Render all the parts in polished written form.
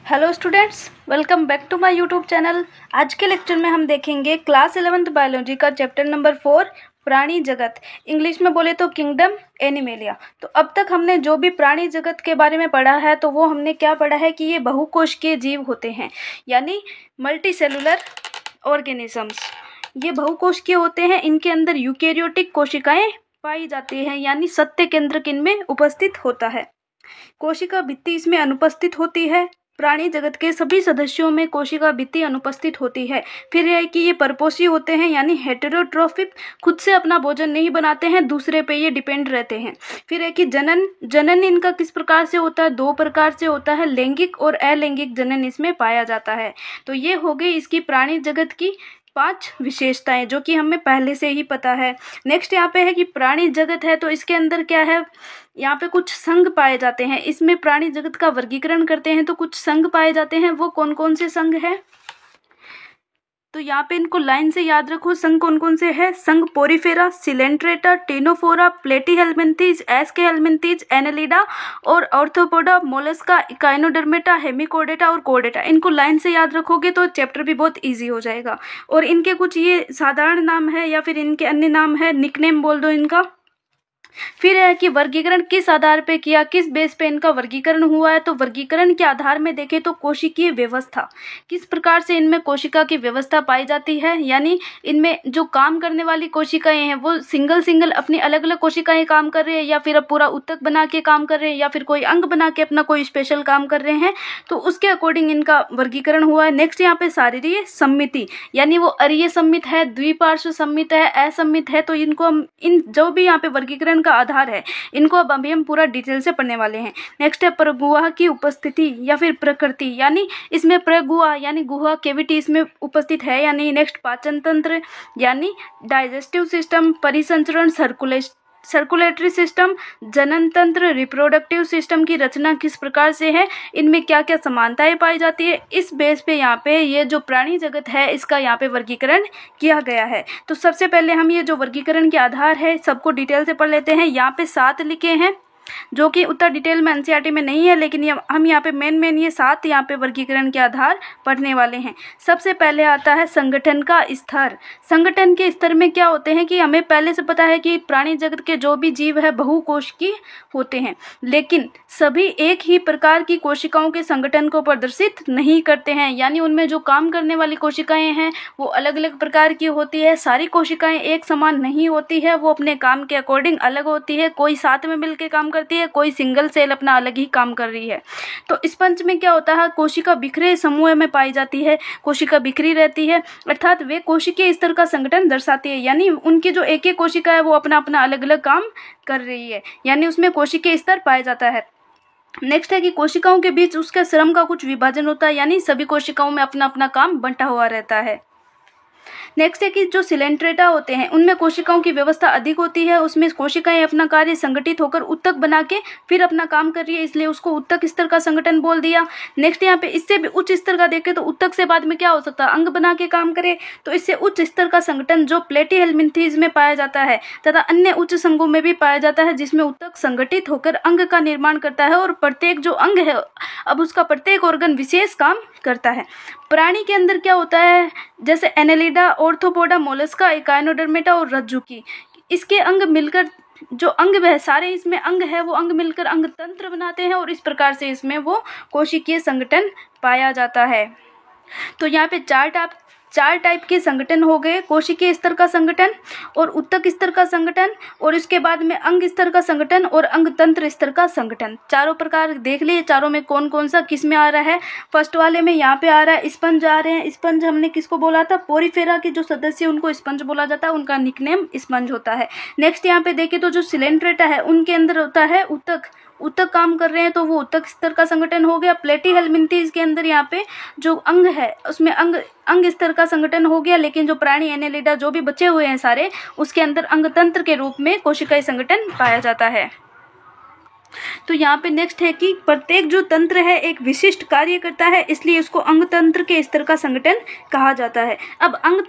Hello students, welcome back to my YouTube channel. आज के lecture में हम देखेंगे क्लास 11th बायोलॉजी का चैप्टर नंबर 4 प्राणी जगत, इंग्लिश में बोले तो किंगडम एनिमेलिया। तो अब तक हमने जो भी प्राणी जगत के बारे में पढ़ा है तो वो हमने क्या पढ़ा है कि ये बहुकोशिकीय जीव होते हैं, यानी मल्टी सेलुलर ऑर्गेनिजम्स। ये बहुकोशिकीय होते हैं, इनके अंदर यूकेरियोटिक कोशिकाएं पाई जाती हैं, यानी सत्य केंद्रक इनमें उपस्थित होता है। कोशिका भित्ति इसमें अनुपस्थित होती है। प्राणी जगत के सभी सदस्यों में कोशिका भित्ति अनुपस्थित होती है। फिर यह है कि ये परपोषी होते हैं, यानी हेटेरोट्रोफिक, खुद से अपना भोजन नहीं बनाते हैं, दूसरे पे ये डिपेंड रहते हैं। फिर है कि जनन इनका किस प्रकार से होता है, दो प्रकार से होता है, लैंगिक और अलैंगिक जनन इसमें पाया जाता है। तो ये हो गई इसकी प्राणी जगत की 5 विशेषताएं, जो कि हमें पहले से ही पता है। नेक्स्ट यहाँ पे है कि प्राणी जगत है तो इसके अंदर क्या है, यहाँ पे कुछ संघ पाए जाते हैं। इसमें प्राणी जगत का वर्गीकरण करते हैं तो कुछ संघ पाए जाते हैं। वो कौन कौन से संघ है, तो यहाँ पे इनको लाइन से याद रखो। संघ कौन कौन से है, संघ Porifera, Coelenterata, Ctenophora, Platyhelminthes, एस्केहेल्मिन्थीज, Annelida और ऑर्थोपोडा, मोलस्का, इकाइनोडर्मेटा, हेमिकोडेटा और कोडेटा। इनको लाइन से याद रखोगे तो चैप्टर भी बहुत इजी हो जाएगा। और इनके कुछ ये साधारण नाम है या फिर इनके अन्य नाम है, निकनेम बोल दो इनका। फिर है कि वर्गीकरण किस आधार पे किया, किस बेस पे इनका वर्गीकरण हुआ है। तो वर्गीकरण के आधार में देखें तो कोशिकीय व्यवस्था, किस प्रकार से इनमें कोशिका की व्यवस्था पाई जाती है, यानी इनमें जो काम करने वाली कोशिकाएं हैं वो सिंगल अपनी अलग अलग कोशिकाएं काम कर रहे हैं, या फिर अब पूरा ऊतक बना के काम कर रहे हैं, या फिर कोई अंग बना के अपना कोई स्पेशल काम कर रहे हैं। तो उसके अकॉर्डिंग इनका वर्गीकरण हुआ है। नेक्स्ट यहाँ पे शारीरिक सम्मिति, यानी वो अरीय सम्मित है, द्विपार्श्व सम्मित है, असम्मित है। तो इनको हम इन जो भी यहाँ पे वर्गीकरण का आधार है, इनको अब अभी हम पूरा डिटेल से पढ़ने वाले हैं। नेक्स्ट है परगुहा की उपस्थिति या फिर प्रकृति, यानी इसमें प्रगुहा यानी गुहा कैविटी इसमें उपस्थित है या नहीं। नेक्स्ट पाचन तंत्र यानी डाइजेस्टिव सिस्टम, परिसंचरण सर्कुलेटरी सिस्टम, जनन तंत्र, रिप्रोडक्टिव सिस्टम की रचना किस प्रकार से है, इनमें क्या क्या समानताएं पाई जाती है। इस बेस पे यहाँ पे ये जो प्राणी जगत है इसका यहाँ पे वर्गीकरण किया गया है। तो सबसे पहले हम ये जो वर्गीकरण के आधार है सबको डिटेल से पढ़ लेते हैं। यहाँ पे 7 लिखे हैं, जो कि उतना डिटेल में एनसीईआरटी में नहीं है, लेकिन हम यहाँ पे मेन ये 7 यहाँ पे वर्गीकरण के आधार पढ़ने वाले हैं। सबसे पहले आता है संगठन का स्तर। संगठन के स्तर में क्या होते हैं कि हमें पहले से पता है कि प्राणी जगत के जो भी जीव है बहुकोशिकीय होते हैं, लेकिन सभी एक ही प्रकार की कोशिकाओं के संगठन को प्रदर्शित नहीं करते हैं, यानी उनमें जो काम करने वाली कोशिकाएं हैं वो अलग अलग प्रकार की होती है। सारी कोशिकाएं एक समान नहीं होती है, वो अपने काम के अकॉर्डिंग अलग होती है। कोई साथ में मिलकर काम करती है, कोई सिंगल सेल अपना अलग ही काम कर रही है। तो स्पंज में क्या होता है, कोशिका बिखरे समूह में पाई जाती है, कोशिका बिखरी रहती है, अर्थात वे कोशिकीय स्तर का संगठन दर्शाती है, यानी उनकी जो एक एक कोशिका है वो अपना अपना अलग अलग काम कर रही है, यानी उसमें कोशिकीय स्तर पाया जाता है। नेक्स्ट है कि कोशिकाओं के बीच उसके श्रम का कुछ विभाजन होता है, यानी सभी कोशिकाओं में अपना अपना काम बंटा हुआ रहता है। नेक्स्ट है कि जो सिलेंट्रेटा होते हैं उनमें कोशिकाओं की व्यवस्था अधिक होती है, उसमें कोशिकाएं अपना कार्य संगठित होकर ऊतक बना के फिर अपना काम कर रही है, इसलिए उसको ऊतक स्तर का संगठन बोल दिया। नेक्स्ट यहाँ पे इससे भी उच्च स्तर का देखें तो ऊतक से बाद में क्या हो सकता है, अंग बना के काम करे, तो इससे उच्च स्तर का संगठन जो प्लेटीहेल्मिन्थीज में पाया जाता है तथा अन्य उच्च संघों में भी पाया जाता है, जिसमें ऊतक संगठित होकर अंग का निर्माण करता है, और प्रत्येक जो अंग है अब उसका प्रत्येक ऑर्गन विशेष काम करता है। प्राणी के अंदर क्या होता है, जैसे एनेलिडा, ऑर्थोपोडा, मोलस्का, इकाइनोडर्मेटा और रज्जुकी, इसके अंग मिलकर जो अंग वह सारे इसमें अंग है वो अंग मिलकर अंग तंत्र बनाते हैं, और इस प्रकार से इसमें वो कोशिकीय संगठन पाया जाता है। तो यहाँ पे चार टाइप के संगठन हो गए, कोशिकीय स्तर का संगठन और ऊतक स्तर का संगठन, और इसके बाद में अंग स्तर का संगठन और अंग तंत्र स्तर का संगठन। चारों प्रकार देख लिए, चारों में कौन कौन सा किस में आ रहा है। फर्स्ट वाले में यहाँ पे आ रहा है स्पंज आ रहे हैं। स्पंज हमने किसको बोला था, पोरीफेरा के जो सदस्य उनको स्पंज बोला जाता है, उनका निकनेम स्पंज होता है। नेक्स्ट यहाँ पे देखें तो जो सिलेंट्रेटा है उनके अंदर होता है ऊतक काम कर रहे हैं, तो वो ऊतक स्तर का संगठन हो गया। प्लेटीहेल्मिन्थीज के अंदर यहाँ पे जो अंग है उसमें अंग स्तर का संगठन हो गया, लेकिन जो प्राणी एनेलिडा जो भी बचे हुए हैं सारे, उसके अंदर अंग तंत्र के रूप में कोशिकाएं संगठन पाया जाता है। तो यहाँ पे नेक्स्ट है कि प्रत्येक जो तंत्र है एक विशिष्ट कार्य करता है, इसलिए इसको अंग तंत्र के स्तर का संगठन कहा जाता है। अब अंग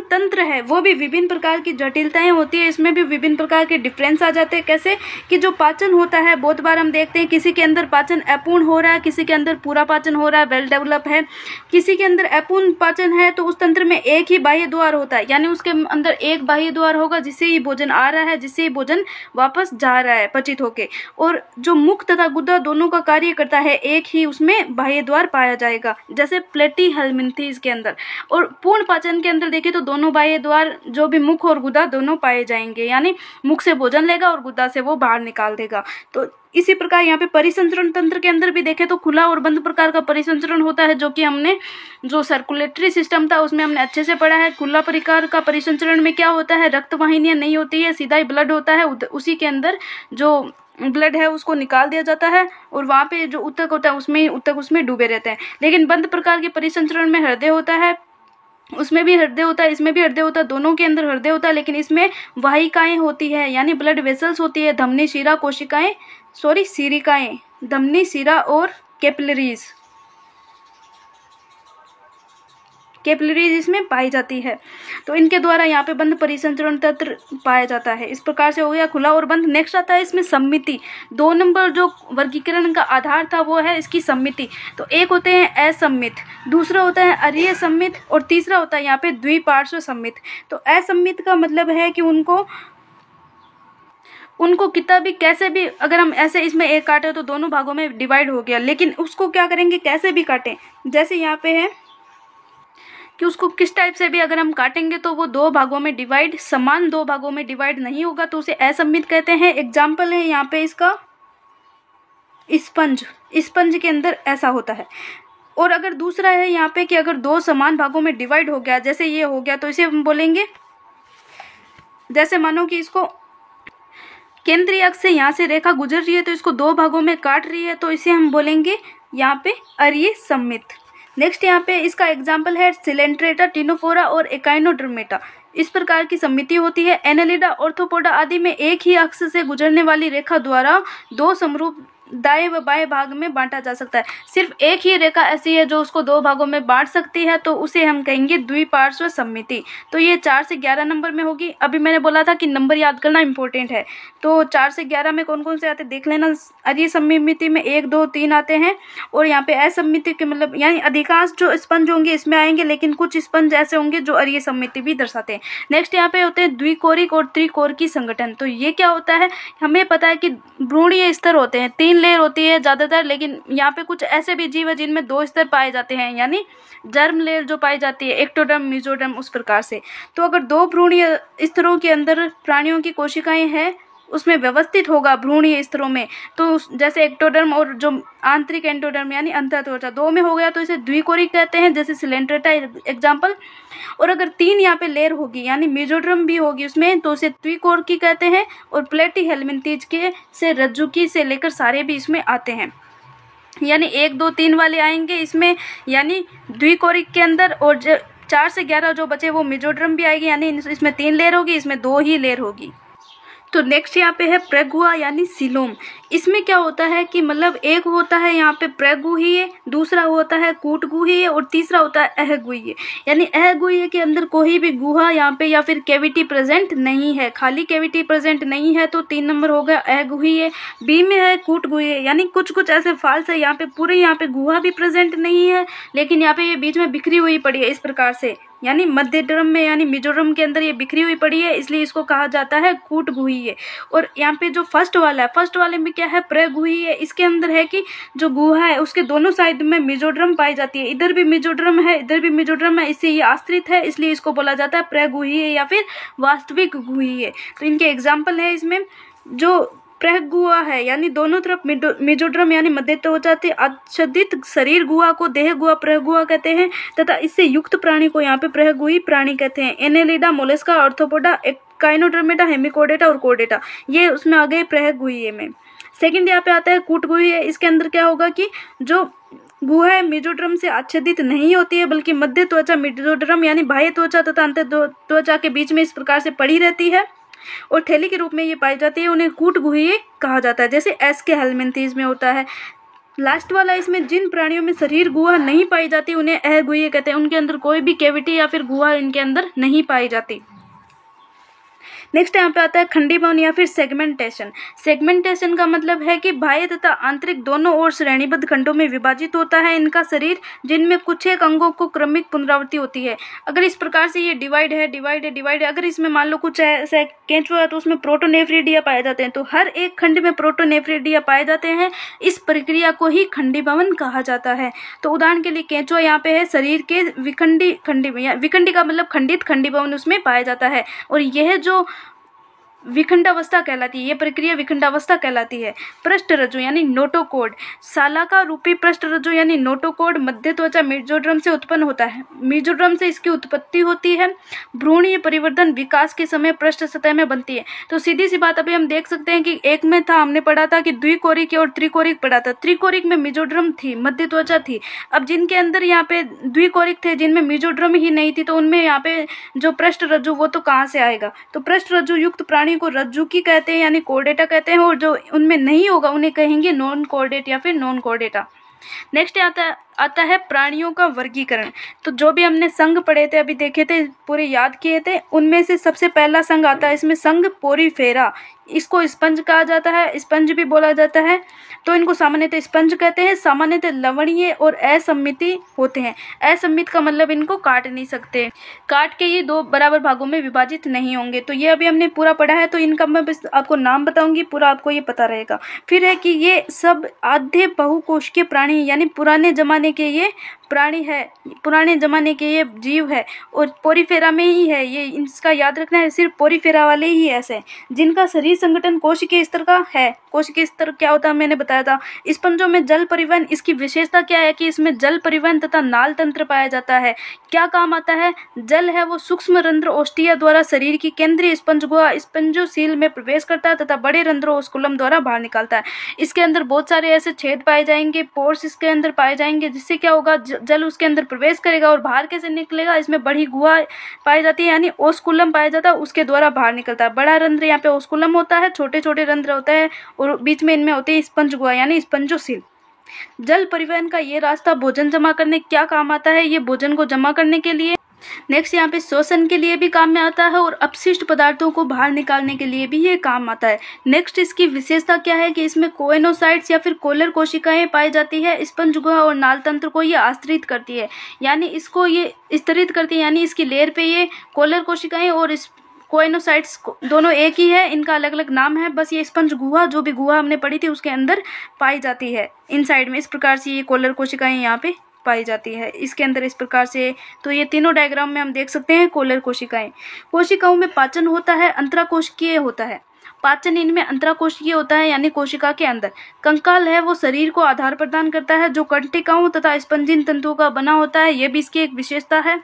तंत्र है वो भी विभिन्न प्रकार की जटिलताएं होती है, इसमें भी विभिन्न प्रकार के डिफरेंस आ जाते हैं। कैसे कि जो पाचन होता है बहुत बार हम देखते हैं किसी के अंदर पाचन अपूर्ण हो रहा है, किसी के अंदर पूरा पाचन हो रहा है, वेल डेवलप है। किसी के अंदर अपूर्ण पाचन है तो उस तंत्र में एक ही बाह्य द्वार होता है, यानी उसके अंदर एक बाह्य द्वार होगा जिससे ही भोजन आ रहा है, जिससे ही भोजन वापस जा रहा है पचित होके। और जो मुख तथा गुदा दोनों का कार्य करता है, एक ही उसमें बाह्य द्वार पाया जाएगा, जैसे प्लेटी हेलमिंथीज के अंदर। और पूर्ण पाचन के अंदर देखें तो दोनों बाह्य द्वार जो भी मुख और गुदा दोनों पाए जाएंगे, यानी मुख से भोजन लेगा और गुदा से वो बाहर निकाल देगा। तो इसी प्रकार यहाँ पे परिसंचरण तंत्र के अंदर भी देखें तो खुला और बंद प्रकार का परिसंचरण होता है, जो कि हमने जो सर्कुलेटरी सिस्टम था उसमें हमने अच्छे से पढ़ा है। खुला प्रकार का परिसंचरण में क्या होता है, रक्त वाहिनियां नहीं होती है, सीधा ही ब्लड होता है, उसी के अंदर जो ब्लड है उसको निकाल दिया जाता है और वहाँ पे जो ऊतक होता है उसमें डूबे रहते हैं। लेकिन बंद प्रकार के परिसंचरण में हृदय होता है, उसमें भी हृदय होता है, इसमें भी हृदय होता है, दोनों के अंदर हृदय होता है, लेकिन इसमें वाहिकाएं होती है, यानी ब्लड वेसल्स होती है, धमनी शिरा सीरिकाएं, धमनी शिरा और कैपिलरीज इसमें पाई जाती है। तो इनके द्वारा यहाँ पे बंद परिसंचरण तंत्र पाया जाता है। इस प्रकार से हो गया खुला और बंद। नेक्स्ट आता है इसमें सम्मिति। 2 नंबर जो वर्गीकरण का आधार था वो है इसकी सम्मिति। तो एक होते हैं असम्मित, दूसरा होता है अरीय सम्मित और तीसरा होता है यहाँ पे द्विपार्श्व सम्मित। तो असम्मित का मतलब है कि उनको कितना भी कैसे भी अगर हम ऐसे इसमें एक काटे तो दोनों भागों में डिवाइड हो गया, लेकिन उसको क्या करेंगे कैसे भी काटें, जैसे यहाँ पे है कि उसको किस टाइप से भी अगर हम काटेंगे तो वो समान दो भागों में डिवाइड नहीं होगा, तो उसे असम्मित कहते हैं। एग्जाम्पल है यहाँ पे इसका स्पंज के अंदर ऐसा होता है। और अगर दूसरा है यहाँ पे कि अगर 2 समान भागों में डिवाइड हो गया, जैसे ये हो गया, तो इसे हम बोलेंगे, जैसे मानो कि इसको केंद्रीय अक्ष से यहाँ से रेखा गुजर रही है तो इसको 2 भागों में काट रही है, तो इसे हम बोलेंगे यहाँ पे अरीय सम्मित। नेक्स्ट यहाँ पे इसका एग्जाम्पल है सिलेंट्रेटा, टिनोफोरा और एकाइनोडर्मेटा। इस प्रकार की सम्मिति होती है। एनेलिडा, ऑर्थोपोडा आदि में एक ही अक्ष से गुजरने वाली रेखा द्वारा 2 समरूप दाएं व बाएं भाग में बांटा जा सकता है। सिर्फ एक ही रेखा ऐसी है जो उसको 2 भागों में बांट सकती है, तो उसे हम कहेंगे द्विपार्श्व सम्मिति। तो ये 4 से 11 नंबर में होगी। अभी मैंने बोला था कि नंबर याद करना इंपॉर्टेंट है, तो 4 से 11 में कौन कौन से आते देख लेना। अरीय सम्मिति में 1, 2, 3 आते हैं, और यहाँ पे असम्मिति के मतलब यानी अधिकांश जो स्पंज होंगे इसमें आएंगे, लेकिन कुछ स्पंज ऐसे होंगे जो अरीय सम्मिति भी दर्शाते हैं। नेक्स्ट यहाँ पे होते हैं द्विकोरिक और त्रिकोरिकी संगठन। तो ये क्या होता है, हमें पता है कि भ्रूणीय स्तर होते हैं, 3 लेयर होती है ज़्यादातर, लेकिन यहाँ पे कुछ ऐसे भी जीव है जिनमें 2 स्तर पाए जाते हैं, यानी जर्म लेयर जो पाई जाती है, एक्टोडर्म, मेसोडर्म, उस प्रकार से। तो अगर 2 भ्रूणीय स्तरों के अंदर प्राणियों की कोशिकाएं हैं उसमें व्यवस्थित होगा भ्रूणीय स्तरों में, तो जैसे एक्टोडर्म और जो आंतरिक एंडोडर्म यानी अंतःत्वचा 2 में हो गया तो इसे द्विकोरिक कहते हैं, जैसे सिलेंट्रेटा एग्जाम्पल। और अगर 3 यहाँ पे लेयर होगी यानी मेसोडर्म भी होगी उसमें, तो उसे द्विकोरिकी कहते हैं। और प्लेटी हेलमिंथीज के से रज्जुकी से लेकर सारे भी इसमें आते हैं, यानी 1, 2, 3 वाले आएंगे इसमें, यानी द्विकोरिक के अंदर। और 4 से 11 जो बचे वो मेसोडर्म भी आएगी, यानी इसमें 3 लेयर होगी, इसमें 2 ही लेयर होगी। तो नेक्स्ट यहाँ पे है प्रेगुआ यानी सीलोम। इसमें क्या होता है कि मतलब एक होता है यहाँ पे प्रेगुहीय, दूसरा होता है कूटगुहीय और तीसरा होता है अहगुहीय। यानी अहगुहीय के अंदर कोई भी गुहा यहाँ पे या फिर कैविटी प्रेजेंट नहीं है, खाली कैविटी प्रेजेंट नहीं है, तो 3 नंबर हो गया अहगुहीय। बी में है कूटगुहीय, यानी कुछ ऐसे फॉल्स है, यहाँ पे पूरे यहाँ पे गुहा भी प्रेजेंट नहीं है, लेकिन यहाँ पे ये बीच में बिखरी हुई पड़ी है इस प्रकार से, यानी मध्य ड्रम में यानी मिजोरम के अंदर ये बिखरी हुई पड़ी है, इसलिए इसको कहा जाता है कूटगुहीय। और यहाँ पे जो फर्स्ट वाला है, फर्स्ट वाले में क्या है प्रेगुहीय, इसके अंदर है कि जो गुहा है उसके दोनों साइड में मेसोडर्म पाई जाती है, इधर भी मेसोडर्म है इधर भी मेसोडर्म है, इससे ये आश्रित है, इसलिए इसको बोला जाता है प्रेगुहीय या फिर वास्तविक गुहीय। तो इनके एग्जाम्पल है इसमें जो प्रहगुआ है, यानी दोनों तरफ मेसोडर्म यानी मध्य त्वचा से आच्छादित शरीर गुहा को देहगुआ प्रहगुआ कहते हैं, तथा इससे युक्त प्राणी को यहाँ पे प्रहगुही प्राणी कहते हैं। Annelida, Mollusca, arthropoda, echinodermata, hemichordata और कोडेटा, ये उसमें आ गए प्रहगुहीय में। सेकंड यहाँ पे आता है कूटगुहीय। इसके अंदर क्या होगा कि जो गुहा है मेसोडर्म से आच्छादित नहीं होती है, बल्कि मध्य त्वचा मेसोडर्म यानी बाह्य त्वचा तथा अंतर त्वचा के बीच में इस प्रकार से पड़ी रहती है। और थैली के रूप में ये पाई जाती है। उन्हें कूटगुहीय कहा जाता है, जैसे एस के हेलमिंथीज में होता है। लास्ट वाला इसमें जिन प्राणियों में शरीर गुहा नहीं पाई जाती उन्हें अगुहीय कहते हैं। उनके अंदर कोई भी कैविटी या फिर गुहा इनके अंदर नहीं पाई जाती। नेक्स्ट यहाँ पे आता है खंडीभवन या फिर सेगमेंटेशन। सेगमेंटेशन का मतलब है कि बाह्य तथा आंतरिक दोनों ओर श्रेणीबद्ध खंडों में विभाजित होता है इनका शरीर, जिनमें कुछ एक अंगों को क्रमिक पुनरावृत्ति होती है। अगर इस प्रकार से ये डिवाइड है, अगर इसमें मान लो कुछ ऐसा केंचुआ है तो उसमें प्रोटोनेफ्रिडिया पाए जाते हैं, तो हर एक खंड में प्रोटोनेफ्रिडिया पाए जाते हैं। इस प्रक्रिया को ही खंडीभवन कहा जाता है। तो उदाहरण के लिए केंचुआ यहाँ पे है, शरीर के विखंडी का मतलब खंडित खंडीभवन उसमें पाया जाता है। और यह जो विखंडावस्था कहलाती है, ये प्रक्रिया विखंडावस्था कहलाती है। पृष्ठ रज्जु यानी नोटोकोड, सालाका रूपी पृष्ठ रज्जु यानी नोटोकोड मध्य त्वचा मेसोडर्म से उत्पन्न होता है। मेसोडर्म से इसकी उत्पत्ति होती है। भ्रूणीय परिवर्धन विकास के समय पृष्ठ सतह में बनती है। तो सीधी सी बात अभी हम देख सकते हैं कि एक में था, हमने पढ़ा था कि द्विकोरिक और त्रिकोरिक पढ़ा था। त्रिकोरिक में मेसोडर्म थी, मध्य त्वचा थी। अब जिनके अंदर यहाँ पे द्विकोरिक थे, जिनमें मेसोडर्म ही नहीं थी, तो उनमें यहाँ पे जो पृष्ठ रज्जु वो तो कहाँ से आएगा। तो पृष्ठ रज्जु युक्त प्राणी को रज्जुकी कहते हैं यानी कोर्डेटा कहते हैं, और जो उनमें नहीं होगा उन्हें कहेंगे नॉन कोर्डेट या फिर नॉन कोर्डेटा। नेक्स्ट आता है प्राणियों का वर्गीकरण। तो जो भी हमने संघ पढ़े थे, अभी देखे थे, पूरे याद किए थे, उनमें से सबसे पहला संघ आता है इसमें संघ पोरीफेरा। इसको स्पंज कहा जाता है, स्पंज भी बोला जाता है। तो इनको सामान्यतः स्पंज कहते हैं। सामान्यतः लवणीय और असम्मिति होते हैं। असम्मित का मतलब इनको काट नहीं सकते, काट के ये दो बराबर भागों में विभाजित नहीं होंगे। तो ये अभी हमने पूरा पढ़ा है, तो इनका मैं बस आपको नाम बताऊंगी, पूरा आपको ये पता रहेगा। फिर है कि ये सब आधे बहुकोशिकीय प्राणी यानी पुराने जमाने के ये प्राणी है, पुराने जमाने के ये जीव है, और पोरीफेरा में ही है। ये इसका याद रखना है, सिर्फ पोरीफेरा वाले ही ऐसे जिनका शरीर संगठन कोशिकीय स्तर का है। कोशिकीय स्तर क्या होता है मैंने बताया था। स्पंजों में जल परिवहन, इसकी विशेषता क्या है कि इसमें जल परिवहन तथा नाल तंत्र पाया जाता है। क्या काम आता है? जल है वो सूक्ष्म रंध्र ओस्टिया द्वारा शरीर की केंद्रीय स्पंज गुहा स्पंजोसील में प्रवेश करता है तथा बड़े रंध्रों ओस्कुलम द्वारा बाहर निकालता है। इसके अंदर बहुत सारे ऐसे छेद पाए जाएंगे, पोर्स इसके अंदर पाए जाएंगे, जिससे क्या होगा, जल उसके अंदर प्रवेश करेगा और बाहर कैसे निकलेगा। इसमें बड़ी गुहा पाई जाती है यानी ओस्कुलम पाया जाता है, उसके द्वारा बाहर निकलता है। बड़ा रंध्र यहाँ पे ओस्कुलम होता है, छोटे छोटे रंध्र होते हैं, और बीच में इनमें होते हैं स्पंज गुहा यानी स्पंजोसील। जल परिवहन का ये रास्ता भोजन जमा करने क्या काम आता है? ये भोजन को जमा करने के लिए। नेक्स्ट यहाँ पे शोषण के लिए भी काम में आता है, और अपशिष्ट पदार्थों को बाहर निकालने के लिए भी ये काम आता है। नेक्स्ट इसकी विशेषता क्या है कि इसमें कोएनोसाइट्स या फिर कोलर कोशिकाएं पाई जाती है। स्पंज गुहा और नाल तंत्र को ये आश्रित करती है, यानी इसको ये स्तरित करती है, यानी इसकी लेयर पे ये कोलर कोशिकाएं और कोएनोसाइट्स दोनों एक ही है, इनका अलग अलग नाम है। बस ये स्पंज गुहा, जो भी गुहा हमने पढ़ी थी उसके अंदर पाई जाती है इनसाइड में। इस प्रकार से ये कोलर कोशिकाएं यहाँ पे पाई जाती है इसके अंदर इस प्रकार से। तो ये तीनों डायग्राम में हम देख सकते हैं कोलर कोशिकाएं। कोशिकाओं में पाचन होता है, अंतराकोशिकीय होता है। पाचन इनमें अंतराकोशिकीय होता है यानी कोशिका के अंदर। कंकाल है वो शरीर को आधार प्रदान करता है, जो कंटिकाओं तथा स्पंजिन तंतुओं का बना होता है। ये भी इसकी एक विशेषता है।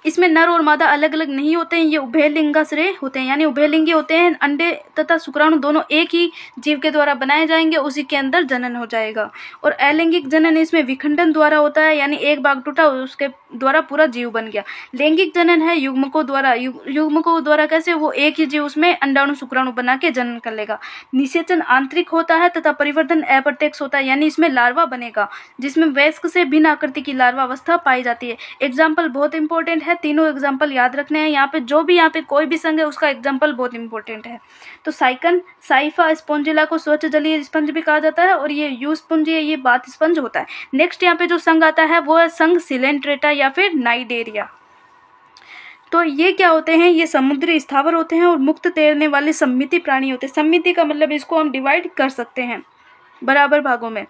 इसमें नर और मादा अलग अलग नहीं होते हैं, ये उभयलिंगाश्रय होते हैं यानी उभयलिंगी होते हैं। अंडे तथा शुक्राणु दोनों एक ही जीव के द्वारा बनाए जाएंगे, उसी के अंदर जनन हो जाएगा। और अलैंगिक जनन इसमें विखंडन द्वारा होता है, यानी एक भाग टूटा उसके द्वारा पूरा जीव बन गया। लैंगिक जनन है युग्मकों द्वारा। युग्मकों द्वारा कैसे? वो एक ही जीव उसमें अंडाणु शुक्राणु बना के जनन कर लेगा। निषेचन आंतरिक होता है तथा परिवर्तन अप्रत्यक्ष होता है, यानी इसमें लार्वा बनेगा, जिसमें वयस्क से भिन्न आकृति की लार्वा अवस्था पाई जाती है। एग्जाम्पल बहुत इंपॉर्टेंट है, तीनों एग्जाम्पल याद रखने हैं। यहाँ पे जो भी यहाँ पे कोई भी संघ है उसका एग्जाम्पल बहुत इंपॉर्टेंट है। तो साइकन साइफा स्पोंजिला को स्वच्छ जलीय स्पंज भी कहा जाता है, और ये यू स्पंज ये बात स्पंज होता है। नेक्स्ट यहाँ पे जो संघ आता है वो है संघ सिलेंट्रेटा या फिर नाइडेरिया। तो ये क्या होते हैं? ये समुद्री स्थावर होते हैं और मुक्त तैरने वाले सम्मिति प्राणी होते हैं। सम्मिति का मतलब इसको हम डिवाइड कर सकते हैं बराबर भागों में।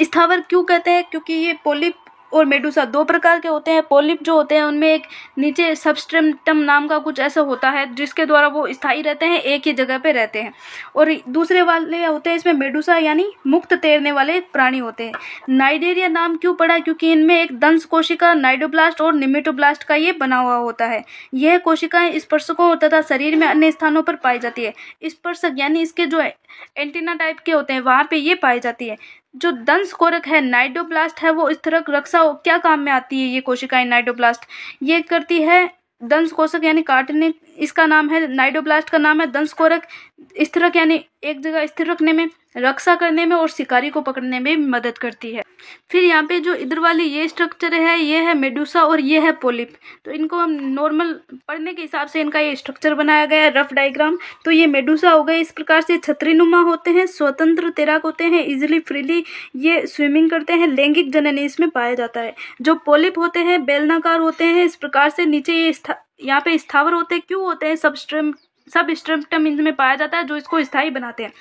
स्थावर क्यों कहते हैं? क्योंकि ये पोलिप और मेडुसा दो प्रकार के होते हैं। पोलिप जो होते हैं उनमें एक नीचे सबस्ट्रेटम नाम का कुछ ऐसा होता है जिसके द्वारा वो स्थायी रहते हैं, एक ही जगह पे रहते हैं। और दूसरे वाले होते हैं इसमें मेडुसा यानी मुक्त तैरने वाले प्राणी होते हैं। नाइडेरिया नाम क्यों पड़ा? क्योंकि इनमें एक दंश कोशिका नाइडोब्लास्ट और निमेटोब्लास्ट का ये बना हुआ होता है। यह कोशिकाएं स्पर्शकों तथा शरीर में अन्य स्थानों पर पाई जाती है। स्पर्शक यानी इसके जो एंटीना टाइप के होते हैं वहां पे ये पाई जाती है। जो दंश कोरक है नाइडोब्लास्ट है वो स्तरक रक्षा क्या काम में आती है? ये कोशिकाएं नाइडोब्लास्ट ये करती है दंश कोशक यानी काटने इसका नाम है नाइडोब्लास्ट का नाम है दंशकोरक। स्थिरक यानी एक जगह स्थिर रखने में, रक्षा करने में और शिकारी को पकड़ने में मदद करती है। फिर यहाँ पे जो इधर वाली ये स्ट्रक्चर है, ये है मेडुसा और ये है पोलिप। तो इनको हम नॉर्मल पढ़ने के हिसाब से इनका ये स्ट्रक्चर बनाया गया है, रफ डायग्राम। तो ये मेडुसा हो गए, इस प्रकार से छतरीनुमा होते हैं, स्वतंत्र तैराक होते हैं, इजिली फ्रीली ये स्विमिंग करते हैं, लैंगिक जनन इसमें पाया जाता है। जो पोलिप होते हैं बेलनाकार होते हैं, इस प्रकार से नीचे ये यहाँ पे स्थावर होते हैं। क्यों होते हैं? सब स्ट्रक्टम इनमें पाया जाता है जो इसको स्थायी बनाते हैं।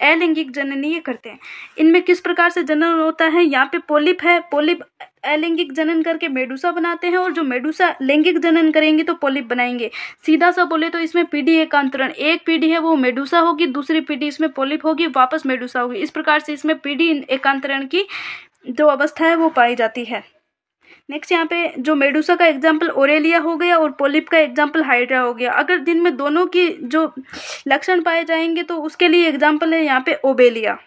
अलैंगिक जननी ये करते हैं। इनमें किस प्रकार से जनन होता है? यहाँ पे पोलिप है, पोलिप अलैंगिक जनन करके मेडुसा बनाते हैं, और जो मेडुसा लैंगिक जनन करेंगे तो पोलिप बनाएंगे। सीधा सा बोले तो इसमें पीढ़ी एकांतरण, एक पीढ़ी है वो मेडुसा होगी, दूसरी पीढ़ी इसमें पोलिप होगी, वापस मेडुसा होगी। इस प्रकार से इसमें पीढ़ी एकांतरण की जो अवस्था है वो पाई जाती है। नेक्स्ट यहाँ पे जो मेडुसा का एग्जाम्पल ओरेलिया हो गया और पोलिप का एग्जाम्पल हाइड्रा हो गया। अगर दिन में दोनों की जो लक्षण पाए जाएंगे तो उसके लिए एग्जाम्पल है यहाँ पे ओबेलिया,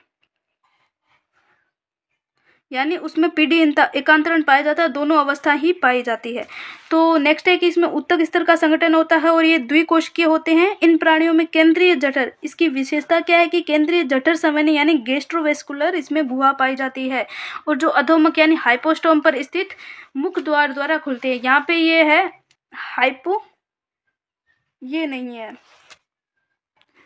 यानी उसमें पीढ़ी एकांतरण पाया जाता है, दोनों अवस्था ही पाई जाती है। तो नेक्स्ट है कि इसमें उत्तक स्तर का संगठन होता है और ये द्विकोशिकीय होते हैं। इन प्राणियों में केंद्रीय जठर, इसकी विशेषता क्या है कि केंद्रीय जठर संवहनी यानी गैस्ट्रोवेस्कुलर इसमें गुहा पाई जाती है, और जो अधोमुख यानी हाइपोस्टोम पर स्थित मुख द्वार द्वारा खुलते हैं। यहाँ पे ये है हाइपो, ये नहीं है,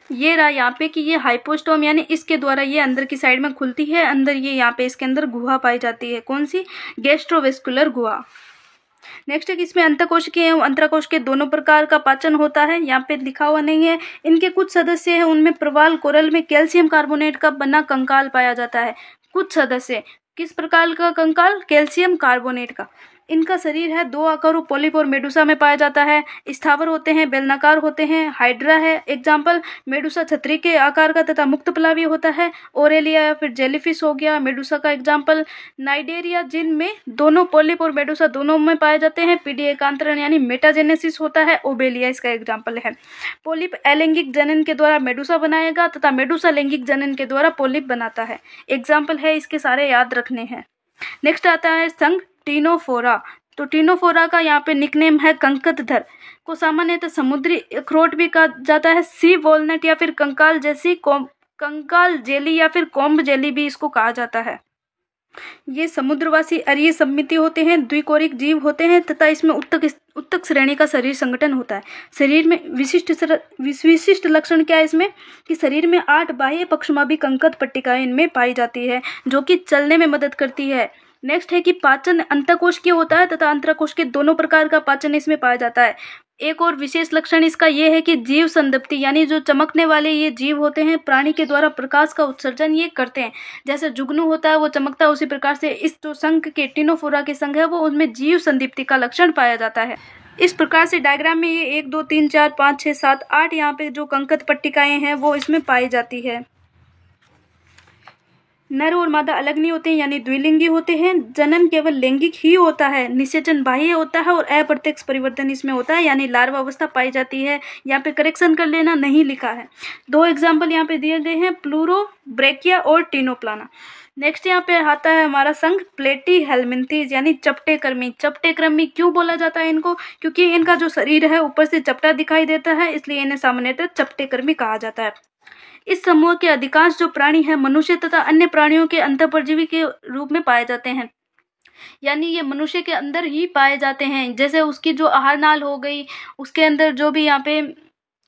ये रहा यहाँ पे कि ये हाइपोस्टोम यानी इसके द्वारा ये अंदर की साइड में खुलती है, अंदर ये यहाँ पे इसके अंदर गुहा पाई जाती है। कौन सी? गैस्ट्रोवेस्कुलर गुहा। नेक्स्ट है कि इसमें अंतकोशिकीय एवं अंतराकोशिकीय दोनों प्रकार का पाचन होता है। यहाँ पे लिखा हुआ नहीं है। इनके कुछ सदस्य हैं, उनमें प्रवाल कोरल में कैल्शियम कार्बोनेट का बना कंकाल पाया जाता है। कुछ सदस्य किस प्रकार का कंकाल? कैल्शियम कार्बोनेट का। इनका शरीर है दो आकारों, पोलिप और मेडुसा में पाया जाता है। स्थावर होते हैं, बेलनाकार होते हैं। हाइड्रा है एग्जाम्पल, मेडुसा छतरी के आकार का तथा मुक्त प्लावी होता है। ओरेलिया या फिर जेलीफिश हो गया मेडुसा का एग्जाम्पल। नाइडेरिया जिनमें दोनों पोलिप और मेडुसा दोनों में पाए जाते हैं, पीढ़ी एकांतरण यानी मेटाजेनेसिस होता है। ओबेलिया इसका एग्जाम्पल है। पोलिप अलैंगिक जनन के द्वारा मेडुसा बनाएगा तथा मेडुसा लैंगिक जनन के द्वारा पोलिप बनाता है। एग्जाम्पल है इसके, सारे याद रखने हैं। नेक्स्ट आता है संघ टीनोफोरा। तो टीनोफोरा का यहाँ पे निकनेम है कंकतधर, को सामान्यतः समुद्री अखरोट भी कहा जाता है। सी वॉलनट या फिर कंकाल जैसी कंकाल जेली या फिर कॉम्ब जेली भी इसको कहा जाता है। ये समुद्रवासी अरीय समिति होते हैं, द्विकोरिक जीव होते हैं तथा इसमें उत्तक श्रेणी का शरीर संगठन होता है। शरीर में विशिष्ट लक्षण क्या है इसमें कि शरीर में 8 बाह्य पक्षमाभी कंकत पट्टिकाएं इनमें पाई जाती है जो कि चलने में मदद करती है। नेक्स्ट है कि पाचन अंतकोशिकीय होता है तथा अंतराकोशिकीय दोनों प्रकार का पाचन इसमें पाया जाता है। एक और विशेष लक्षण इसका यह है कि जीव संदप्ति यानी जो चमकने वाले ये जीव होते हैं, प्राणी के द्वारा प्रकाश का उत्सर्जन ये करते हैं। जैसे जुगनू होता है वो चमकता है, उसी प्रकार से इस जो संघ के टीनोफोरा के संघ है वो उनमें जीव संदीप्ति का लक्षण पाया जाता है। इस प्रकार से डायग्राम में ये 1 2 3 4 5 6 7 8 यहाँ पे जो कंकत पट्टिकाएं हैं वो इसमें पाई जाती है। नर और मादा अलग नहीं होते हैं यानी द्विलिंगी होते हैं। जनन केवल लैंगिक ही होता है, निषेचन बाह्य होता है और अप्रत्यक्ष परिवर्तन इसमें होता है यानी लार्वा अवस्था पाई जाती है। यहाँ पे करेक्शन कर लेना, नहीं लिखा है। 2 एग्जाम्पल यहाँ पे दिए गए हैं, प्लूरोब्रेकिया और टीनोप्लाना। नेक्स्ट यहाँ पे आता है हमारा संघ प्लेटी हेलमिंथीज यानी चपटे कर्मी। चपटे कर्मी क्यों बोला जाता है इनको? क्योंकि इनका जो शरीर है ऊपर से चपटा दिखाई देता है, इसलिए इन्हें सामान्यतः चपटे कर्मी कहा जाता है। इस समूह के अधिकांश जो प्राणी हैं मनुष्य तथा अन्य प्राणियों के अंतःपरजीवी के रूप में पाए जाते हैं, यानी ये मनुष्य के अंदर ही पाए जाते हैं। जैसे उसकी जो आहार नाल हो गई, उसके अंदर जो भी यहाँ पे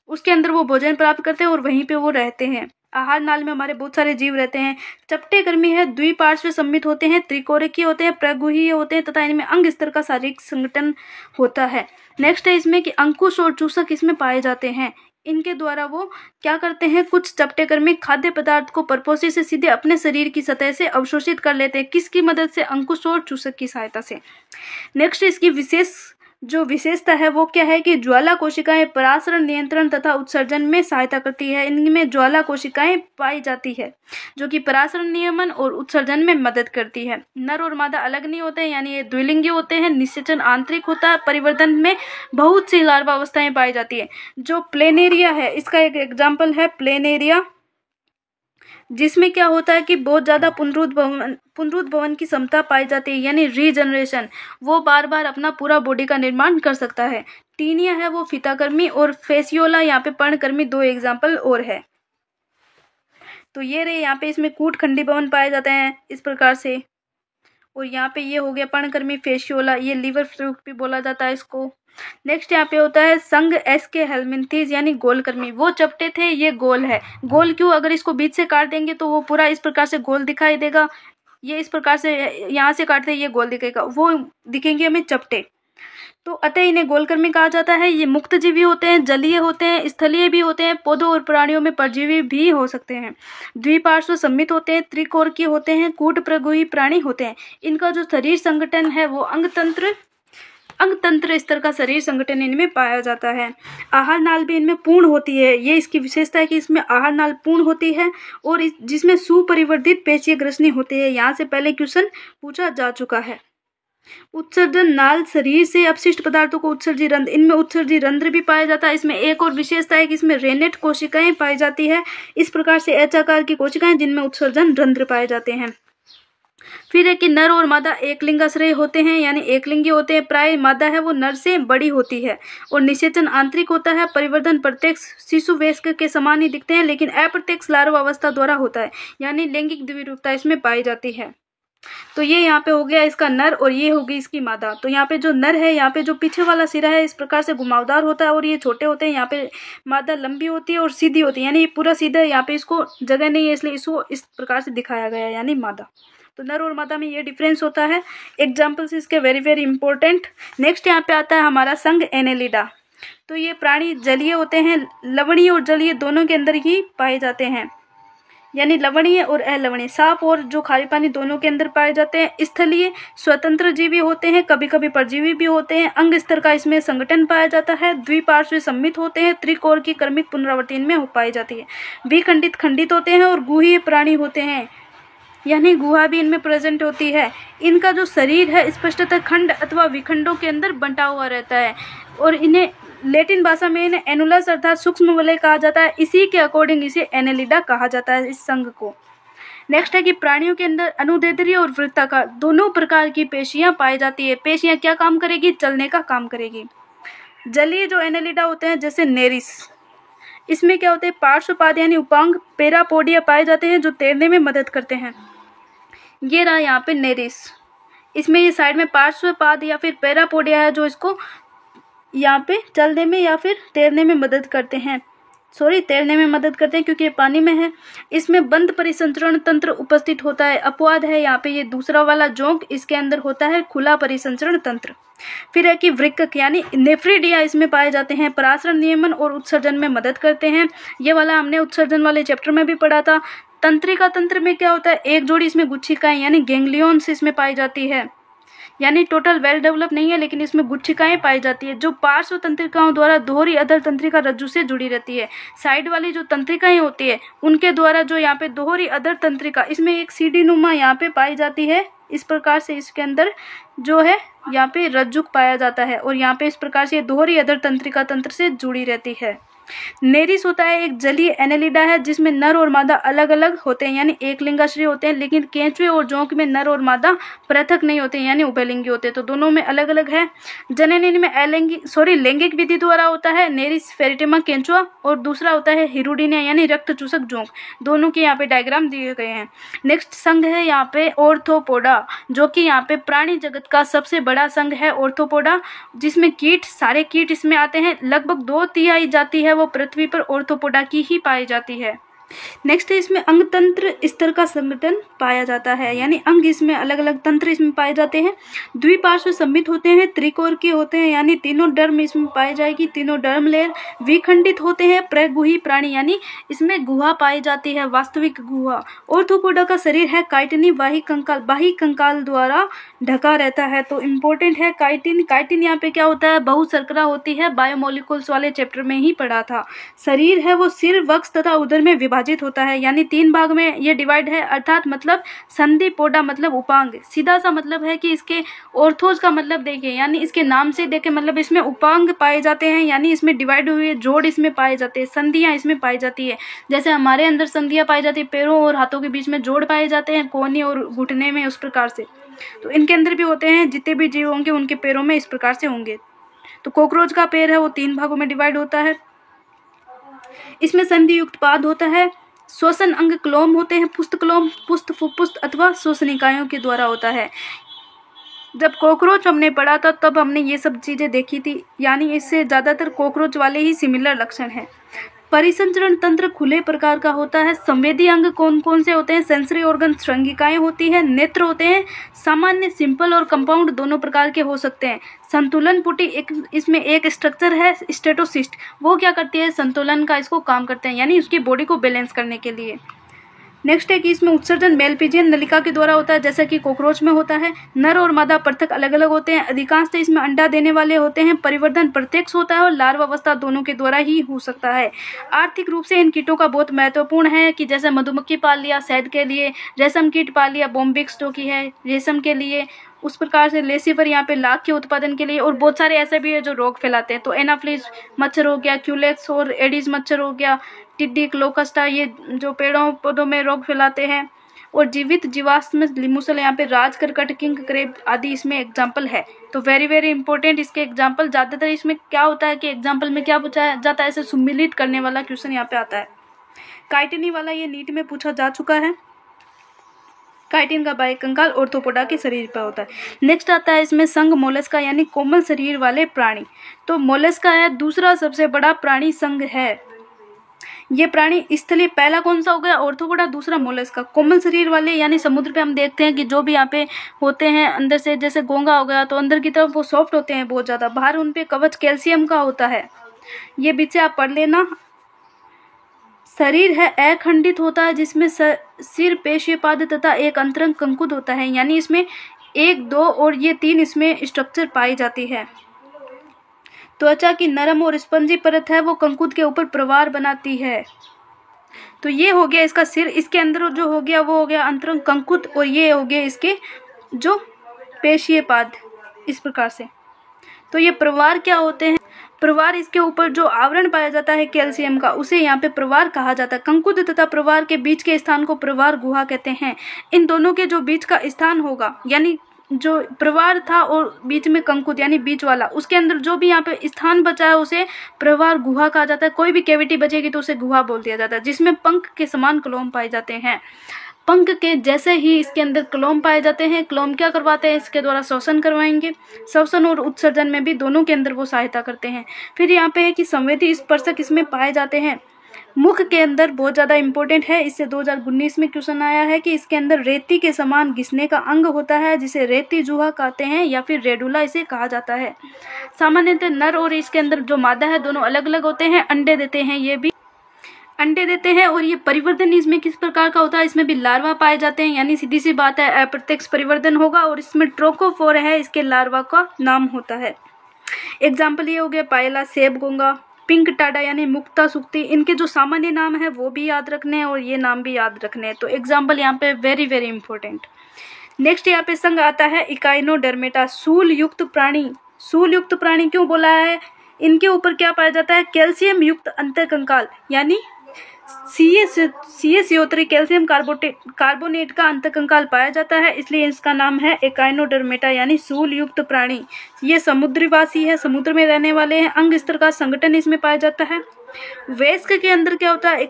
उसके अंदर वो भोजन प्राप्त करते हैं और वहीं पे वो रहते हैं। आहार नाल में हमारे बहुत सारे जीव रहते हैं। चपटे कर्मी है द्विपार्श्व सम्मित होते हैं, त्रिकोरिकीय होते हैं, प्रगुहीय होते हैं तथा इनमें अंग स्तर का शारीरिक संगठन होता है। नेक्स्ट है इसमें कि अंकुश और चूसक इसमें पाए जाते हैं। इनके द्वारा वो क्या करते हैं, कुछ चपटे कर्मी खाद्य पदार्थ को परपोषी से सीधे अपने शरीर की सतह से अवशोषित कर लेते हैं। किसकी मदद से? अंकुश और चूसक की सहायता से। नेक्स्ट इसकी विशेषता है वो क्या है कि ज्वाला कोशिकाएं परासरण नियंत्रण तथा उत्सर्जन में सहायता करती है। इनमें ज्वाला कोशिकाएं पाई जाती है जो कि परासरण नियमन और उत्सर्जन में मदद करती है। नर और मादा अलग नहीं होते हैं यानी ये द्विलिंगी होते हैं। निषेचन आंतरिक होता है, परिवर्तन में बहुत सी लार्वा अवस्थाएं पाई जाती है। जो प्लेनेरिया है इसका एक एग्जाम्पल है प्लेनेरिया। जिसमें क्या होता है कि बहुत ज़्यादा पुनरुद्भवन की क्षमता पाई जाती है, यानी रीजनरेशन। वो बार बार अपना पूरा बॉडी का निर्माण कर सकता है। टीनिया है वो फीताकृमि, और फेसियोला यहाँ पे पर्णकृमि, दो एग्जाम्पल और है। तो ये रहे यहाँ पे, इसमें कूटखंडी भवन पाए जाते हैं इस प्रकार से। और यहाँ पे ये हो गया पर्णकृमि फेसियोला, ये लीवर फ्लूक भी बोला जाता है इसको। नेक्स्ट यहाँ पे होता है संघ एस के हेलमिंथीज, यानी गोलकृमि। वो चपटे थे, ये गोल है। गोल क्यों? अगर इसको बीच से काट देंगे तो वो पूरा इस प्रकार से गोल दिखाई देगा। ये इस प्रकार से यहाँ से काटते ये गोल दिखेगा, वो दिखेंगे हमें चपटे। तो अतः इन्हें गोलकृमि कहा जाता है। ये मुक्तजीवी होते हैं, जलीय होते हैं, स्थलीय भी होते हैं, पौधों और प्राणियों में परजीवी भी हो सकते हैं। द्विपार्श्व सम्मित होते हैं, त्रिकोरकीय होते हैं, कूट प्रगुही प्राणी होते हैं। इनका जो शरीर संगठन है वो अंगतंत्र स्तर का शरीर संगठन इनमें पाया जाता है। आहार नाल भी इनमें पूर्ण होती है। ये इसकी विशेषता है कि इसमें आहार नाल पूर्ण होती है और जिसमें सुपरिवर्तित पेशीय ग्रसनी होती है। यहाँ से पहले क्वेश्चन पूछा जा चुका है। उत्सर्जन नाल, शरीर से अपशिष्ट पदार्थों को उत्सर्जी रंध्र, इनमें उत्सर्जी रंध्र भी पाया जाता है। इसमें एक और विशेषता है कि इसमें रेनेट कोशिकाएं पाई जाती है। इस प्रकार से एच आकार की कोशिकाएं जिनमें उत्सर्जन रंध्र पाए जाते हैं। फिर है कि नर और मादा एक लिंगाश्रय होते हैं, यानी एक लिंगी होते हैं। प्राय मादा है वो नर से बड़ी होती है और निषेचन आंतरिक होता है। परिवर्धन प्रत्यक्ष शिशु वयस्क के समान ही दिखते हैं, लेकिन अप्रत्यक्ष लार्वा अवस्था द्वारा होता है, यानी लैंगिक द्विरूपता इसमें पाई जाती है। तो ये यहाँ पे हो गया इसका नर और ये होगी इसकी मादा। तो यहाँ पे जो नर है, यहाँ पे जो पीछे वाला सिरा है इस प्रकार से घुमावदार होता है और ये छोटे होते हैं। यहाँ पे मादा लंबी होती है और सीधी होती है, यानी ये पूरा सीधा है। यहाँ पे इसको जगह नहीं है इसलिए इसको इस प्रकार से दिखाया गया है, यानी मादा। तो नर और मादा में ये डिफरेंस होता है। एग्जाम्पल्स इसके वेरी वेरी इंपॉर्टेंट। नेक्स्ट यहाँ पे आता है हमारा संघ एनेलिडा। तो ये प्राणी जलीय होते हैं, लवणीय और जलीय दोनों के अंदर ही पाए जाते हैं, यानी लवणीय और अलवणीय, साफ और जो खारे पानी दोनों के अंदर पाए जाते हैं। स्थलीय स्वतंत्र जीवी होते हैं, कभी कभी परजीवी भी होते हैं। अंग स्तर का इसमें संगठन पाया जाता है। द्विपार्श्व सम्मित होते हैं, त्रिकोर की क्रमिक पुनरावृत्ति इनमें पाई जाती है। विखंडित खंडित होते हैं और गुहीय प्राणी होते हैं, यानी गुहा भी इनमें प्रेजेंट होती है। इनका जो शरीर है स्पष्टतः खंड अथवा विखंडों के अंदर बंटा हुआ रहता है और इन्हें लैटिन भाषा में इन्हें एनुलस अर्थात सूक्ष्म वलय कहा जाता है। इसी के अकॉर्डिंग इसे एनेलिडा कहा जाता है, इस संघ को। नेक्स्ट है कि प्राणियों के अंदर अनुदैर्ध्य और वृत्ताकार दोनों प्रकार की पेशियां पाई जाती है। पेशियां क्या काम करेगी? चलने का काम करेगी। जलीय जो एनेलिडा होते हैं जैसे नेरिस, इसमें क्या होते हैं? पार्श्वपाद यानी उपांग पेरापोडिया पाए जाते हैं जो तैरने में मदद करते हैं। ये रहा यहाँ पे नेरिस, इसमें ये साइड में पार्श्वपाद या फिर पेरापोडिया है जो इसको यहाँ पे चलने में या फिर तैरने में मदद करते हैं। तैरने में मदद करते हैं क्योंकि ये पानी में है। इसमें बंद परिसंचरण तंत्र उपस्थित होता है। अपवाद है यहाँ पे ये दूसरा वाला जोंक, इसके अंदर होता है खुला परिसंचरण तंत्र। फिर है कि वृक्क यानी नेफ्रिडिया इसमें पाए जाते हैं। परासरण नियमन और उत्सर्जन में मदद करते हैं। ये वाला हमने उत्सर्जन वाले चैप्टर में भी पढ़ा था। तंत्रिका तंत्र में क्या होता है? एक जोड़ी इसमें गुच्छिकाएं यानी गैंग्लियंस इसमें पाई जाती है, यानी टोटल वेल डेवलप नहीं है लेकिन इसमें गुच्छिकाएं पाई जाती है जो पार्श्व तंत्रिकाओं द्वारा दोहरी अधर तंत्रिका रज्जु से जुड़ी रहती है। साइड वाली जो तंत्रिकाएं होती है उनके द्वारा जो यहाँ पे दोहरी अधर तंत्रिका, इसमें एक सीढ़ी नुमा यहाँ पे पाई जाती है। इस प्रकार से इसके अंदर जो है यहाँ पे रज्जुक पाया जाता है और यहाँ पे इस प्रकार से दोहरी अधर तंत्रिका तंत्र से जुड़ी रहती है। नेरिस होता है एक जलीय एनेलिडा है जिसमें नर और मादा अलग अलग होते हैं, यानी एक लिंगाश्रय होते हैं, लेकिन केंचुए और जोंक में नर और मादा पृथक नहीं होते, यानी उभयलिंगी होते हैं। तो दोनों में अलग अलग है। जनन इनमें लैंगिक विधि द्वारा होता है, नेरिस फेरिटेमा केंचुआ, और दूसरा होता है हिरुडिनिया यानी रक्त चूसक जोंक। दोनों के यहाँ पे डायग्राम दिए गए हैं। नेक्स्ट संघ है यहाँ पे ऑर्थोपोडा, जो कि यहाँ पे प्राणी जगत का सबसे बड़ा संघ है ऑर्थोपोडा, जिसमें कीट, सारे कीट इसमें आते हैं। लगभग 2/3 जाति है वो पृथ्वी पर ऑर्थोपोडा की ही पाई जाती है। नेक्स्ट है इसमें अंग तंत्र स्तर का संगठन पाया जाता है, यानी अंग इसमें अलग अलग तंत्र इसमें पाए जाते हैं। द्विपार्श्व सम्मित होते हैं, त्रिकोर के होते हैं, यानी तीनों डर्म इसमें पाई जाएगी, तीनों डर्म लेयर। विखंडित होते हैं, प्रगुही प्राणी, यानी इसमें गुहा पाई जाती है, वास्तविक गुहा। ऑर्थोपोडा का शरीर है काइटिनी बाह्य कंकाल द्वारा ढका रहता है। तो इम्पोर्टेंट है काइटिन यहाँ पे क्या होता है? बहुशर्करा होती है, बायोमोलिकुल्स वाले चैप्टर में ही पढ़ा था। शरीर है वो सिर, वक्ष तथा उदर में विभाजित विभाजित होता है, यानी 3 भाग में ये डिवाइड है, अर्थात मतलब संधि पोडा मतलब उपांग, सीधा सा मतलब है कि इसके ऑर्थोज का मतलब देखिए, यानी इसके नाम से देखें मतलब इसमें उपांग पाए जाते हैं, यानी इसमें डिवाइड हुए जोड़ इसमें पाए जाते हैं, संधियाँ इसमें पाई जाती है। जैसे हमारे अंदर संधियाँ पाई जाती है, पैरों और हाथों के बीच में जोड़ पाए जाते हैं, कोहनी और घुटने में, उस प्रकार से तो इनके अंदर भी होते हैं। जितने भी जीव होंगे उनके पैरों में इस प्रकार से होंगे। तो कॉकरोच का पैर है वो 3 भागों में डिवाइड होता है। इसमें संधि युक्त पाद होता है। श्वसन अंग क्लोम होते हैं, पुष्ट क्लोम, पुष्ट फुफ्फुस अथवा श्वसनिकायों के द्वारा होता है। जब कॉकरोच हमने पढ़ा था तब हमने ये सब चीजें देखी थी, यानी इससे ज्यादातर कॉकरोच वाले ही सिमिलर लक्षण हैं। परिसंचरण तंत्र खुले प्रकार का होता है। संवेदी अंग कौन कौन से होते हैं? सेंसरी ऑर्गन श्रृंगिकाएं होती है, नेत्र होते हैं। सामान्य, सिंपल और कंपाउंड दोनों प्रकार के हो सकते हैं। संतुलन पुटी इसमें एक स्ट्रक्चर है स्टेटोसिस्ट, वो क्या करती है? संतुलन का इसको काम करते हैं, यानी उसकी बॉडी को बैलेंस करने के लिए। नेक्स्ट है कि इसमें उत्सर्जन मेलपीजियन नलिका के द्वारा होता है, जैसा कि कॉकरोच में होता है। नर और मादा पृथक अलग अलग होते हैं। अधिकांशतः इसमें अंडा देने वाले होते हैं। परिवर्धन प्रत्यक्ष होता है और लार्वा अवस्था दोनों के द्वारा ही हो सकता है। आर्थिक रूप से इन कीटों का बहुत महत्वपूर्ण है कि जैसे मधुमक्खी पाल लिया शहद के लिए, रेशम कीट पाल लिया, बॉम्बिक्स टोकी है रेशम के लिए, उस प्रकार से लेसीवर यहाँ पे लाख के उत्पादन के लिए, और बहुत सारे ऐसे भी है जो रोग फैलाते हैं। तो एनाफ्लिस मच्छर हो गया, क्यूलेक्स और एडिस मच्छर हो गया, टिड्डी, क्लोकस्टा, ये जो पेड़ों पौधों में रोग फैलाते हैं। और जीवित जीवाश्म में लिमुसल, यहाँ पे राज करकट, किंग क्रेब आदि इसमें एग्जाम्पल है। तो वेरी वेरी इंपॉर्टेंट इसके एग्जाम्पल। ज़्यादातर इसमें क्या होता है कि एग्जाम्पल में क्या पूछा जाता है, ऐसे सम्मिलित करने वाला क्वेश्चन यहाँ पे आता है। काइटिनी वाला ये नीट में पूछा जा चुका है। काइटिन का बाह्य कंकाल ऑर्थोपोडा के शरीर पर होता है। नेक्स्ट आता है इसमें संघ मोलस्का, यानी कोमल शरीर वाले प्राणी। तो मोलस्का है दूसरा सबसे बड़ा प्राणी संघ है। ये प्राणी स्थलीय पहला कौन सा हो गया? ऑर्थोपोडा, दूसरा मोलस्का। कोमल शरीर वाले यानी समुद्र पे हम देखते हैं कि जो भी यहाँ पे होते हैं अंदर से, जैसे घोंगा हो गया तो अंदर की तरफ वो सॉफ्ट होते हैं बहुत ज़्यादा, बाहर उन पे कवच कैल्शियम का होता है। ये बीच से आप पढ़ लेना। शरीर है अखंडित होता है, जिसमें सिर, पेशीपाद तथा एक अंतरंग कंकुद होता है, यानी इसमें 1, 2 और ये 3 इसमें स्ट्रक्चर पाई जाती है। त्वचा की नरम और स्पंजी परत है वो कंकुद के ऊपर प्रवार बनाती है। तो ये हो गया इसका सिर। इसके अंदर जो हो गया वो हो गया अंतरंग कंकुद, और ये हो गया इसके जो पेशीपाद, इस प्रकार से। तो ये प्रवार क्या होते हैं? प्रवार, इसके ऊपर जो आवरण पाया जाता है कैल्शियम का, उसे यहाँ पे प्रवार कहा जाता है। कंकुद तथा प्रवार के बीच के स्थान को प्रवार गुहा कहते हैं। इन दोनों के जो बीच का स्थान होगा, यानी जो प्रवार था और बीच में कंकुद यानी बीच वाला, उसके अंदर जो भी यहाँ पे स्थान बचा है उसे प्रवार गुहा कहा जाता है। कोई भी कैविटी बचेगी तो उसे गुहा बोल दिया जाता है, जिसमें पंख के समान क्लोम पाए जाते हैं। पंख के जैसे ही इसके अंदर क्लोम पाए जाते हैं। क्लोम क्या करवाते हैं? इसके द्वारा श्वसन करवाएंगे। श्वसन और उत्सर्जन में भी दोनों के अंदर वो सहायता करते हैं। फिर यहाँ पे है कि संवेदी स्पर्शक इसमें पाए जाते हैं। मुख के अंदर बहुत ज़्यादा इंपॉर्टेंट है, इससे 2019 में क्वेश्चन आया है कि इसके अंदर रेती के समान घिसने का अंग होता है, जिसे रेती जुहा कहते हैं या फिर रेडुला इसे कहा जाता है। सामान्यतः नर और इसके अंदर जो मादा है दोनों अलग अलग होते हैं। अंडे देते हैं, ये भी अंडे देते हैं। और ये परिवर्तन इसमें किस प्रकार का होता है? इसमें भी लार्वा पाए जाते हैं, यानी सीधी सी बात है अप्रत्यक्ष परिवर्तन होगा। और इसमें ट्रोकोफोर है, इसके लार्वा का नाम होता है। एग्जाम्पल ये हो गया पायला, सेब गोंगा, पिंक टाडा यानी मुक्ता सुक्ति। इनके जो सामान्य नाम है वो भी याद रखने हैं और ये नाम भी याद रखने हैं। तो एग्जाम्पल यहाँ पे वेरी वेरी इंपॉर्टेंट। नेक्स्ट यहाँ पे संघ आता है इकाइनोडर्मेटा, सूल युक्त प्राणी। सूल युक्त प्राणी क्यों बोला है? इनके ऊपर क्या पाया जाता है? कैल्शियम युक्त अंतःकंकाल, यानी CaCO3 कैल्शियम कार्बोनेट का अंतःकंकाल पाया जाता है, इसलिए इसका नाम है एकाइनोडर्मेटा यानी सूल युक्त प्राणी। ये समुद्रीवासी है, समुद्र में रहने वाले हैं। अंग स्तर का संगठन इसमें पाया जाता है। वयस्क के अंदर क्या होता है?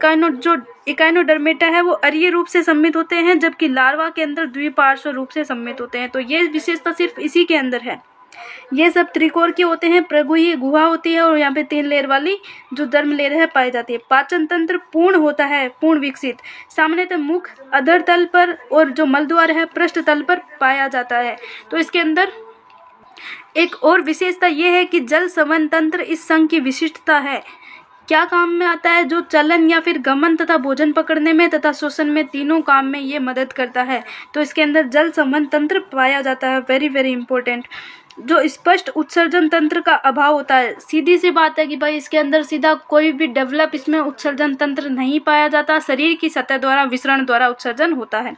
इकाइनोडर्मेटा है वो अरीय रूप से सम्मित होते हैं, जबकि लार्वा के अंदर द्विपार्श्व रूप से सम्मित होते हैं। तो ये विशेषता सिर्फ इसी के अंदर है। ये सब त्रिकोण के होते हैं। प्रगुही गुहा होती है और यहाँ पे 3 लेयर वाली जो जर्म लेयर है पाई जाती है। पाचन तंत्र पूर्ण होता है, पूर्ण विकसित। सामान्यतः मुख अधर तल पर और जो मलद्वार है पृष्ठ तल पर पाया जाता है। तो इसके अंदर एक और विशेषता ये है कि जल संवहन तंत्र इस संघ की विशिष्टता है। क्या काम में आता है? जो चलन या फिर गमन तथा भोजन पकड़ने में तथा श्वसन में, तीनों काम में ये मदद करता है। तो इसके अंदर जल संवहन तंत्र पाया जाता है। Very very important. जो स्पष्ट उत्सर्जन तंत्र का अभाव होता है। सीधी सी बात है कि भाई इसके अंदर सीधा कोई भी डेवलप इसमें उत्सर्जन तंत्र नहीं पाया जाता, शरीर की सतह द्वारा विसरण द्वारा उत्सर्जन होता है।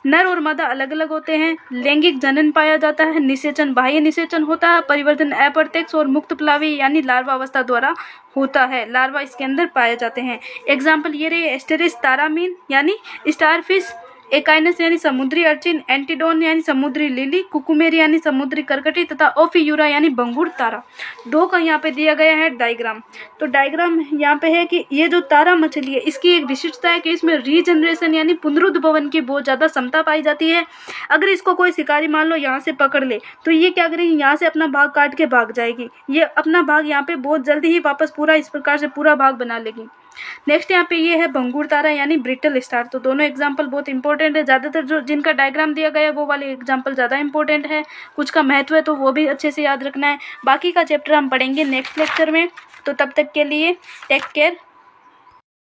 नर और मादा अलग अलग होते हैं। लैंगिक जनन पाया जाता है। निषेचन बाह्य निषेचन होता है। परिवर्तन अप्रत्यक्ष और मुक्त प्लावी यानी लार्वा अवस्था द्वारा होता है। लार्वा इसके अंदर पाए जाते हैं। एग्जाम्पल ये रही एस्टेरिस तारामीन यानी स्टारफिश, एकाइनस यानी समुद्री अर्चिन, एंटीडोन यानी समुद्री लिली, कुकुमेरी यानी समुद्री करकटी तथा ओफियूरा यानी बंगुर तारा। दो का यहाँ पे दिया गया है डायग्राम। तो डायग्राम यहाँ पे है कि ये जो तारा मछली है इसकी एक विशिष्टता है कि इसमें रीजनरेशन यानी पुनरुद्भवन की बहुत ज़्यादा क्षमता पाई जाती है। अगर इसको कोई शिकारी मान लो यहाँ से पकड़ ले तो ये क्या करेगी, यहाँ से अपना भाग काट के भाग जाएगी। ये अपना भाग यहाँ पे बहुत जल्दी ही वापस पूरा इस प्रकार से पूरा भाग बना लेगी। नेक्स्ट यहाँ पे ये है बंगुर तारा यानी ब्रिटल स्टार। तो दोनों एग्जाम्पल बहुत इंपॉर्टेंट है। ज़्यादातर जो जिनका डायग्राम दिया गया है वो वाले एग्जाम्पल ज़्यादा इंपॉर्टेंट है, कुछ का महत्व है तो वो भी अच्छे से याद रखना है। बाकी का चैप्टर हम पढ़ेंगे नेक्स्ट लेक्चर में। तो तब तक के लिए टेक केयर।